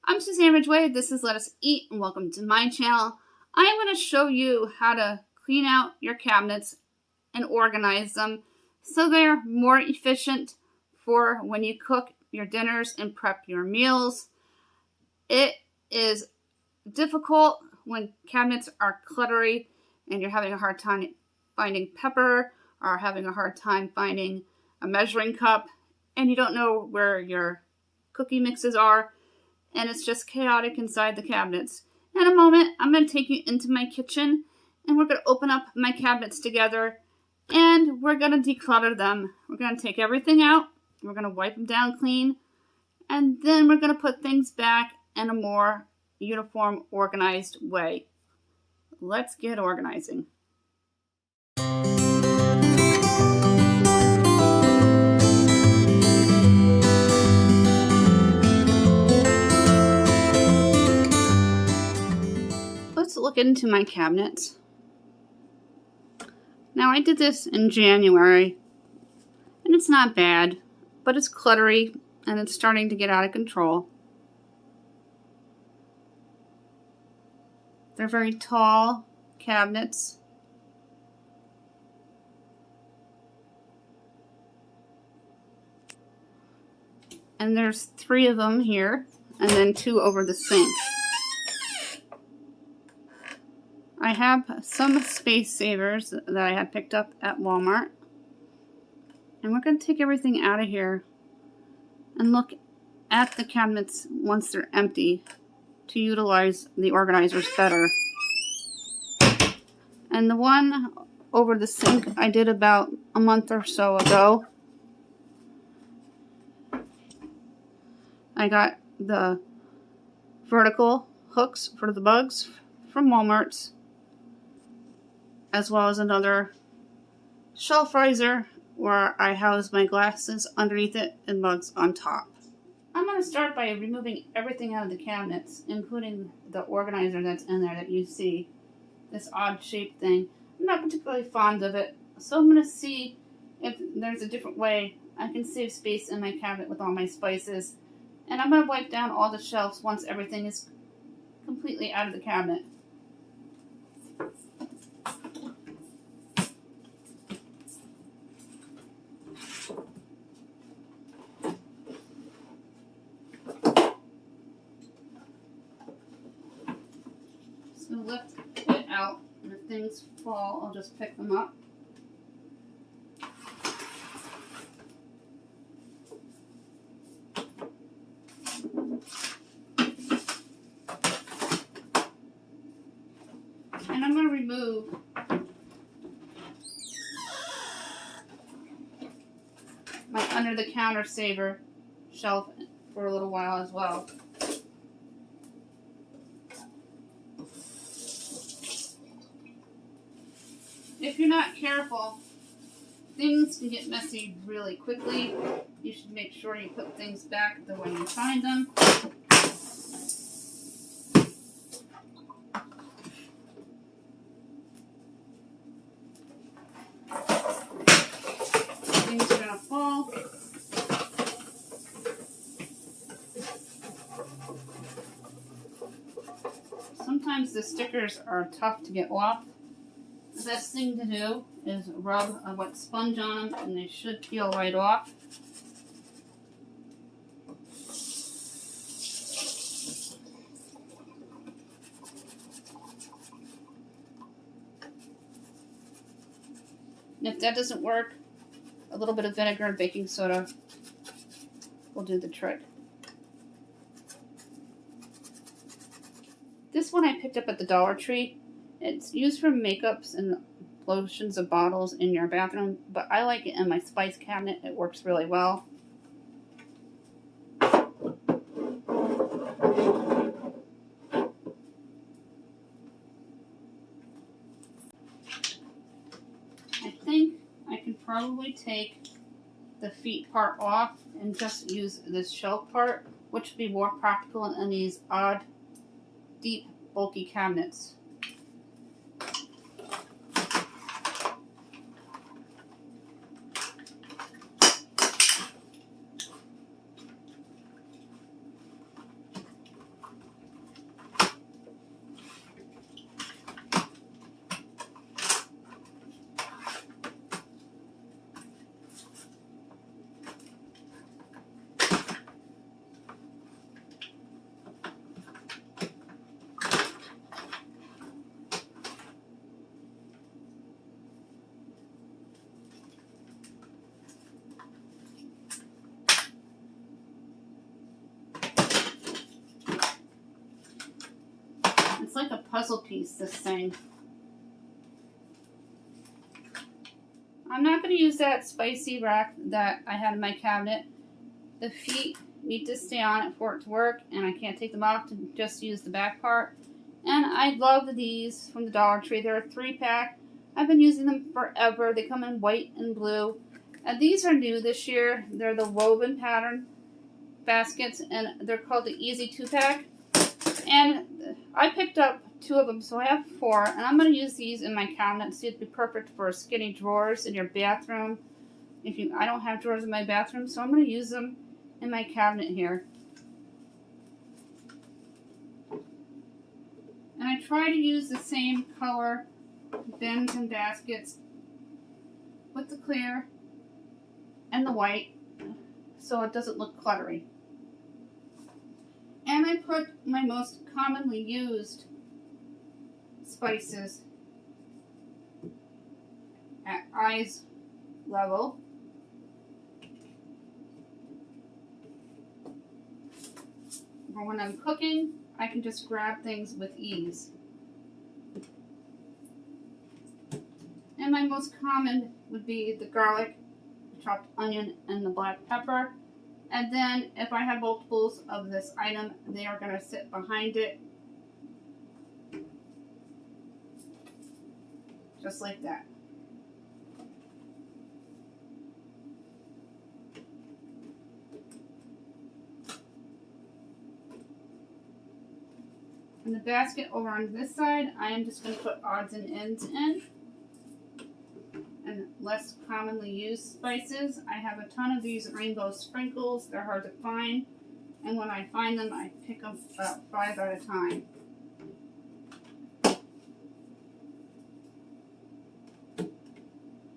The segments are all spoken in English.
I'm Suzanne Ridgway. This is Lettuceeat, and welcome to my channel. I'm going to show you how to clean out your cabinets and organize them so they're more efficient for when you cook your dinners and prep your meals. It is difficult when cabinets are cluttery and you're having a hard time finding pepper or having a hard time finding a measuring cup and you don't know where your cookie mixes are. And it's just chaotic inside the cabinets. In a moment, I'm going to take you into my kitchen and we're going to open up my cabinets together and we're going to declutter them. We're going to take everything out, we're going to wipe them down clean, and then we're going to put things back in a more uniform, organized way. Let's get organizing. Let's look into my cabinets. Now I did this in January and it's not bad, but it's cluttery and it's starting to get out of control. They're very tall cabinets. And there's 3 of them here and then 2 over the sink. I have some space savers that I had picked up at Walmart. And we're going to take everything out of here and look at the cabinets once they're empty to utilize the organizers better. And the one over the sink I did about a month or so ago. I got the vertical hooks for the bugs from Walmart's, as well as another shelf riser where I house my glasses underneath it and mugs on top. I'm going to start by removing everything out of the cabinets, including the organizer that's in there that you see, this odd shaped thing. I'm not particularly fond of it, so I'm going to see if there's a different way I can save space in my cabinet with all my spices. And I'm going to wipe down all the shelves once everything is completely out of the cabinet. Just going to lift it out, and if things fall, I'll just pick them up. And I'm going to remove my under the counter saver shelf for a little while as well. If you're not careful, things can get messy really quickly. You should make sure you put things back the way you find them. Things are going to fall. Sometimes the stickers are tough to get off. The best thing to do is rub a wet sponge on them and they should peel right off. And if that doesn't work, a little bit of vinegar and baking soda will do the trick. This one I picked up at the Dollartree. It's used for makeups and lotions of bottles in your bathroom, but I like it in my spice cabinet. It works really well. I think I can probably take the feet part off and just use this shelf part, which would be more practical in these odd, deep, bulky cabinets. puzzle piece, this thing. I'm not going to use that spicy rack that I had in my cabinet. The feet need to stay on it for it to work, and I can't take them off to just use the back part. And I love these from the Dollar Tree. They're a 3-pack. I've been using them forever. They come in white and blue. And these are new this year. They're the woven pattern baskets, and they're called the Easy 2-pack. And I picked up 2 of them, so I have 4. And I'm going to use these in my cabinet. So it'd be perfect for skinny drawers in your bathroom. I don't have drawers in my bathroom, so I'm going to use them in my cabinet here. And I try to use the same color bins and baskets with the clear and the white so it doesn't look cluttery. And I put my most commonly used spices at eyes level. For when I'm cooking, I can just grab things with ease. And my most common would be the garlic, the chopped onion, and the black pepper. And then if I have multiples of this item, they are going to sit behind it. Just like that. In the basket over on this side, I am just going to put odds and ends in. And less commonly used spices. I have a ton of these rainbow sprinkles. They're hard to find. And when I find them, I pick them up 5 at a time.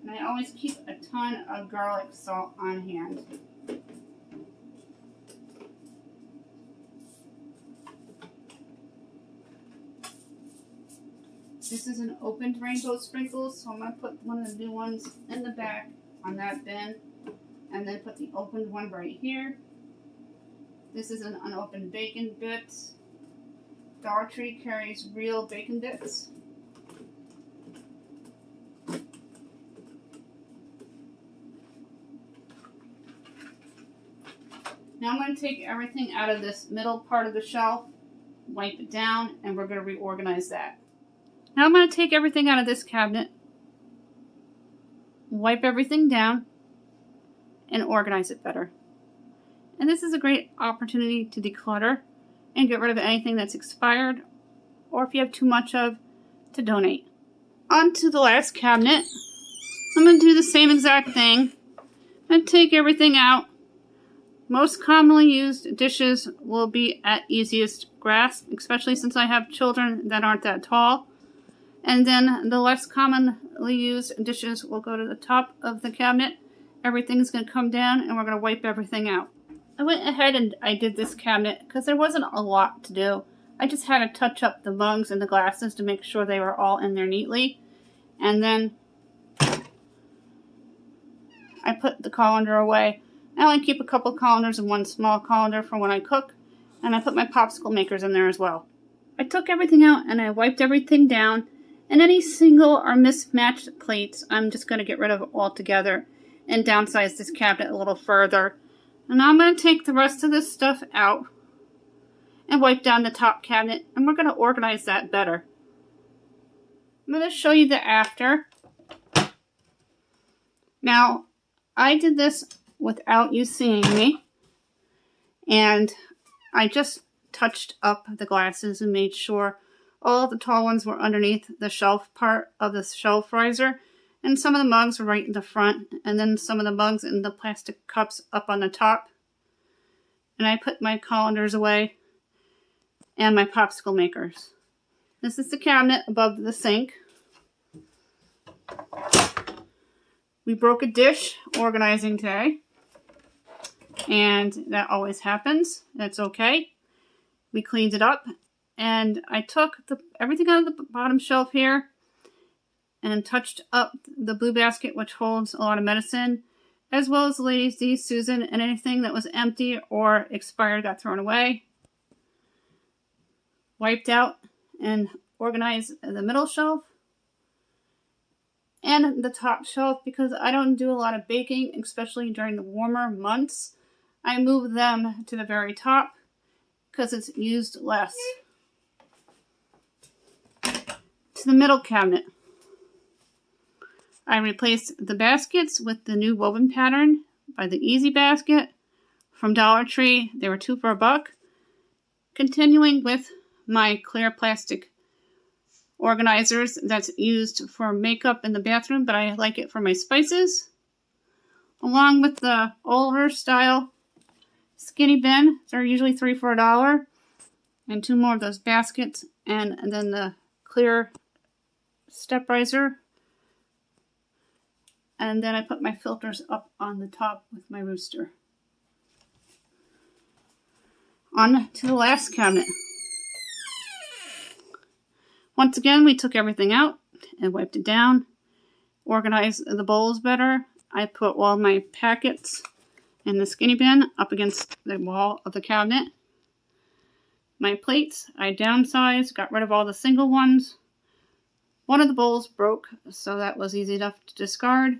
And I always keep a ton of garlic salt on hand. This is an opened rainbow sprinkles, so I'm going to put one of the new ones in the back on that bin, and then put the opened one right here. This is an unopened bacon bits. Dollar Tree carries real bacon bits. Now I'm going to take everything out of this middle part of the shelf, wipe it down, and we're going to reorganize that. Now I'm going to take everything out of this cabinet, wipe everything down, and organize it better. And this is a great opportunity to declutter and get rid of anything that's expired, or if you have too much of, to donate. On to the last cabinet. I'm going to do the same exact thing. I'm going to take everything out. Most commonly used dishes will be at easiest grasp, especially since I have children that aren't that tall. And then the less commonly used dishes will go to the top of the cabinet. Everything's going to come down and we're going to wipe everything out. I went ahead and I did this cabinet because there wasn't a lot to do. I just had to touch up the mugs and the glasses to make sure they were all in there neatly. And then I put the colander away. I only keep a couple colanders and one small colander for when I cook. And I put my popsicle makers in there as well. I took everything out and I wiped everything down. And any single or mismatched plates, I'm just going to get rid of altogether and downsize this cabinet a little further. And now I'm going to take the rest of this stuff out and wipe down the top cabinet, and we're going to organize that better. I'm going to show you the after. Now, I did this without you seeing me, and I just touched up the glasses and made sure all of the tall ones were underneath the shelf part of the shelf riser, and some of the mugs were right in the front, and then some of the mugs and the plastic cups up on the top. And I put my colanders away and my popsicle makers. This is the cabinet above the sink. We broke a dish organizing today, and that always happens. That's okay. We cleaned it up. And I took everything out of the bottom shelf here and touched up the blue basket, which holds a lot of medicine, as well as the Ladies D, Susan, and anything that was empty or expired got thrown away. Wiped out and organize the middle shelf and the top shelf because I don't do a lot of baking, especially during the warmer months. I move them to the very top because it's used less. To the middle cabinet, I replaced the baskets with the new woven pattern by the Easy Basket from Dollartree. They were $2 for $1. Continuing with my clear plastic organizers that's used for makeup in the bathroom, but I like it for my spices. Along with the older style skinny bin. They're usually $3 for $1. And 2 more of those baskets. And then the clear step riser. And then I put my filters up on the top with my rooster. On to the last cabinet. Once again, we took everything out and wiped it down. Organized the bowls better. I put all my packets in the skinny bin up against the wall of the cabinet. My plates, I downsized, got rid of all the single ones. One of the bowls broke, so that was easy enough to discard.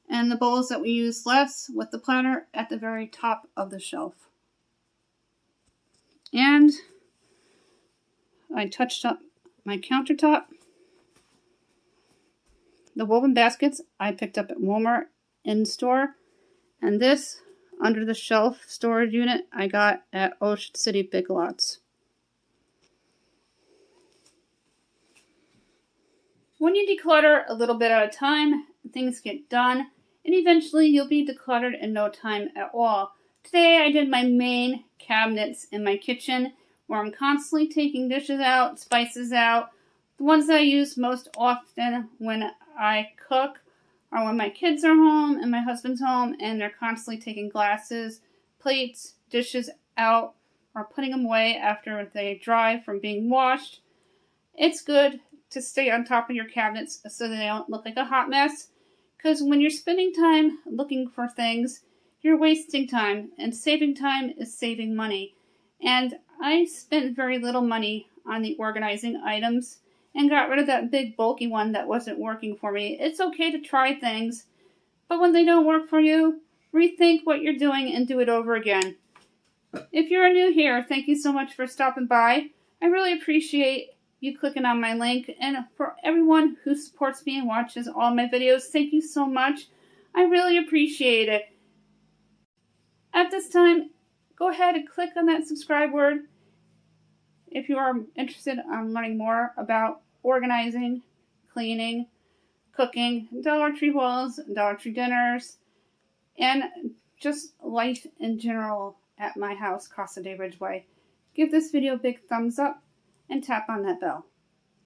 And the bowls that we use less with the platter at the very top of the shelf. And I touched up my countertop. The woven baskets I picked up at Walmart in-store. And this under the shelf storage unit I got at Ocean City Big Lots. When you declutter a little bit at a time, things get done, and eventually you'll be decluttered in no time at all. Today I did my main cabinets in my kitchen, where I'm constantly taking dishes out, spices out. The ones that I use most often when I cook are when my kids are home and my husband's home, and they're constantly taking glasses, plates, dishes out, or putting them away after they dry from being washed. It's good to stay on top of your cabinets so they don't look like a hot mess, because when you're spending time looking for things, you're wasting time, and saving time is saving money. And I spent very little money on the organizing items and got rid of that big bulky one that wasn't working for me. It's okay to try things, but when they don't work for you, rethink what you're doing and do it over again. If you're new here, thank you so much for stopping by. I really appreciate you clicking on my link, and for everyone who supports me and watches all my videos, thank you so much. I really appreciate it. At this time, go ahead and click on that subscribe word if you are interested in learning more about organizing, cleaning, cooking, Dollartree hauls, Dollartree dinners, and just life in general at my house, Casa de Ridgeway. Give this video a big thumbs up and tap on that bell.